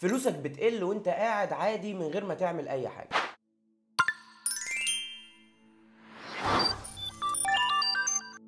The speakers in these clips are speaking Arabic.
فلوسك بتقل وانت قاعد عادي من غير ما تعمل اي حاجه.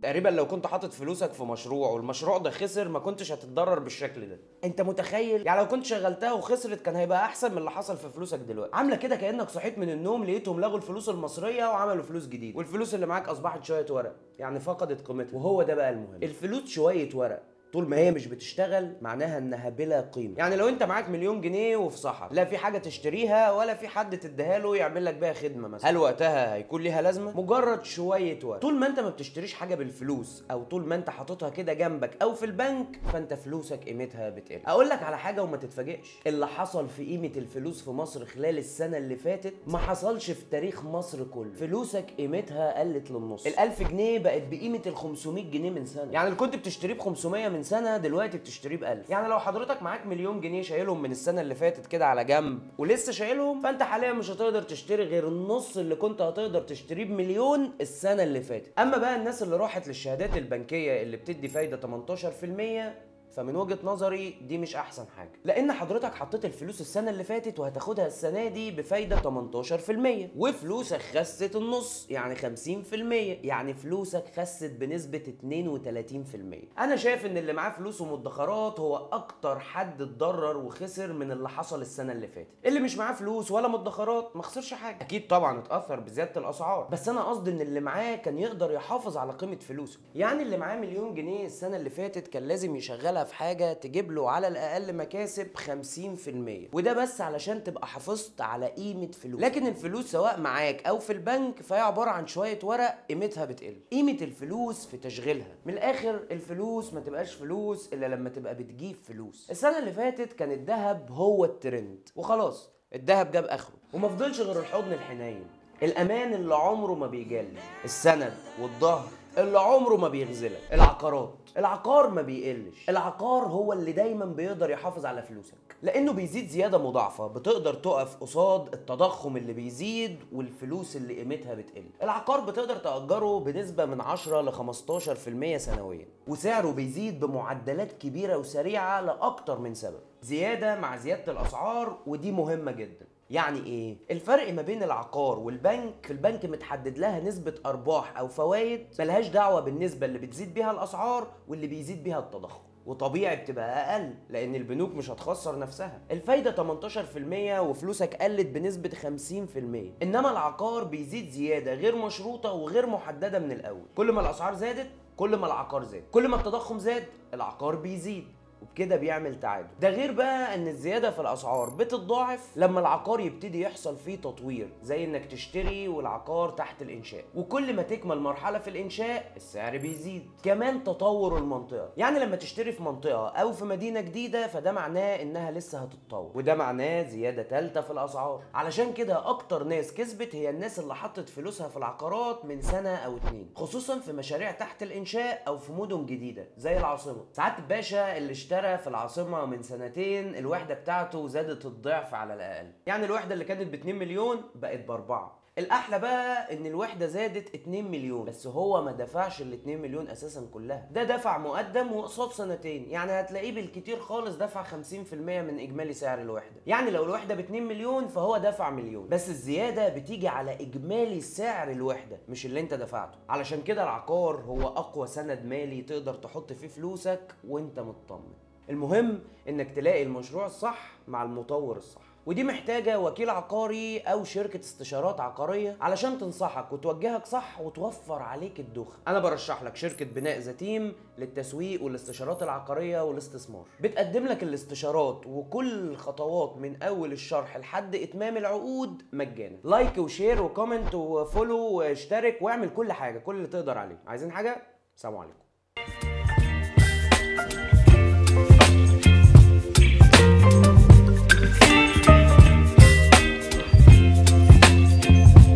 تقريبا لو كنت حاطط فلوسك في مشروع والمشروع ده خسر ما كنتش هتتضرر بالشكل ده. انت متخيل؟ يعني لو كنت شغلتها وخسرت كان هيبقى احسن من اللي حصل في فلوسك دلوقتي. عامله كده كانك صحيت من النوم لقيتهم لغوا الفلوس المصريه وعملوا فلوس جديده، والفلوس اللي معاك اصبحت شويه ورق، يعني فقدت قيمتها. وهو ده بقى المهم، الفلوس شويه ورق طول ما هي مش بتشتغل معناها انها بلا قيمه. يعني لو انت معاك مليون جنيه وفي صحراء لا في حاجه تشتريها ولا في حد تديها له يعمل لك بيها خدمه مثلا، هل وقتها هيكون ليها لازمه؟ مجرد شويه ورق. طول ما انت ما بتشتريش حاجه بالفلوس او طول ما انت حاططها كده جنبك او في البنك فانت فلوسك قيمتها بتقل. اقول لك على حاجه وما تتفاجئش، اللي حصل في قيمه الفلوس في مصر خلال السنه اللي فاتت ما حصلش في تاريخ مصر كله. فلوسك قيمتها قلت للنص. ال1000 جنيه بقت بقيمه ال 500 جنيه من سنه. يعني اللي كنت بتشتريه ب 500 من سنه دلوقتي بتشتريه ب1000. يعني لو حضرتك معاك مليون جنيه شايلهم من السنه اللي فاتت كده على جنب ولسه شايلهم، فانت حاليا مش هتقدر تشتري غير النص اللي كنت هتقدر تشتريه بمليون السنه اللي فاتت. اما بقى الناس اللي راحت للشهادات البنكيه اللي بتدي فايده 18%، فمن وجهة نظري دي مش احسن حاجه، لان حضرتك حطيت الفلوس السنه اللي فاتت وهتاخدها السنه دي بفايده 18%، وفلوسك خست النص يعني 50%، يعني فلوسك خست بنسبه 32%. انا شايف ان اللي معاه فلوس ومدخرات هو اكتر حد اتضرر وخسر من اللي حصل السنه اللي فاتت. اللي مش معاه فلوس ولا مدخرات ما خسرش حاجه، اكيد طبعا اتاثر بزياده الاسعار، بس انا قصدي ان اللي معاه كان يقدر يحافظ على قيمه فلوسه. يعني اللي معاه مليون جنيه السنه اللي فاتت كان لازم يشغلها في حاجه تجيب له على الاقل مكاسب 50%، وده بس علشان تبقى حافظت على قيمه فلوس. لكن الفلوس سواء معاك او في البنك فهي عباره عن شويه ورق قيمتها بتقل. قيمه الفلوس في تشغيلها. من الاخر الفلوس ما تبقاش فلوس الا لما تبقى بتجيب فلوس. السنه اللي فاتت كان الذهب هو الترند وخلاص، الذهب جاب اخره وما فضلش غير الحضن الحنين، الامان اللي عمره ما بيجلي، السند والظهر اللي عمره ما بيغزلك، العقارات. العقار ما بيقلش، العقار هو اللي دايما بيقدر يحافظ على فلوسك لانه بيزيد زياده مضاعفه، بتقدر تقف قصاد التضخم اللي بيزيد والفلوس اللي قيمتها بتقل. العقار بتقدر تأجره بنسبه من 10 ل 15% سنويا، وسعره بيزيد بمعدلات كبيره وسريعه لاكتر من سبب، زياده مع زياده الاسعار، ودي مهمه جدا. يعني ايه؟ الفرق ما بين العقار والبنك، في البنك متحدد لها نسبة ارباح او فوائد ملهاش دعوة بالنسبة اللي بتزيد بيها الاسعار واللي بيزيد بيها التضخم، وطبيعي بتبقى اقل لان البنوك مش هتخسر نفسها. الفايدة 18% وفلوسك قلت بنسبة 50%، انما العقار بيزيد زيادة غير مشروطة وغير محددة من الاول. كل ما الاسعار زادت كل ما العقار زاد، كل ما التضخم زاد العقار بيزيد، وبكده بيعمل تعادل. ده غير بقى ان الزياده في الاسعار بتتضاعف لما العقار يبتدي يحصل فيه تطوير، زي انك تشتري والعقار تحت الانشاء، وكل ما تكمل مرحله في الانشاء السعر بيزيد. كمان تطور المنطقه، يعني لما تشتري في منطقه او في مدينه جديده فده معناه انها لسه هتتطور، وده معناه زياده ثالثه في الاسعار. علشان كده اكتر ناس كسبت هي الناس اللي حطت فلوسها في العقارات من سنه او اتنين، خصوصا في مشاريع تحت الانشاء او في مدن جديده زي العاصمه. سعاده الباشا اللي اشترى في العاصمه من سنتين الوحده بتاعته زادت الضعف على الاقل، يعني الوحده اللي كانت ب 2 مليون بقت ب4. الاحلى بقى ان الوحده زادت 2 مليون بس هو ما دفعش ال 2 مليون اساسا كلها، ده دفع مقدم وقسط سنتين، يعني هتلاقيه بالكتير خالص دفع 50% من اجمالي سعر الوحده. يعني لو الوحده ب 2 مليون فهو دفع مليون بس، الزياده بتيجي على اجمالي سعر الوحده مش اللي انت دفعته. علشان كده العقار هو اقوى سند مالي تقدر تحط فيه فلوسك وانت مطمن. المهم انك تلاقي المشروع الصح مع المطور الصح، ودي محتاجة وكيل عقاري او شركة استشارات عقارية علشان تنصحك وتوجهك صح وتوفر عليك الدخل. انا برشح لك شركة بناء زتيم للتسويق والاستشارات العقارية والاستثمار، بتقدم لك الاستشارات وكل الخطوات من اول الشرح لحد اتمام العقود مجانا. لايك وشير وكومنت وفولو واشترك واعمل كل حاجة، كل اللي تقدر عليه. عايزين حاجة؟ سلام عليكم.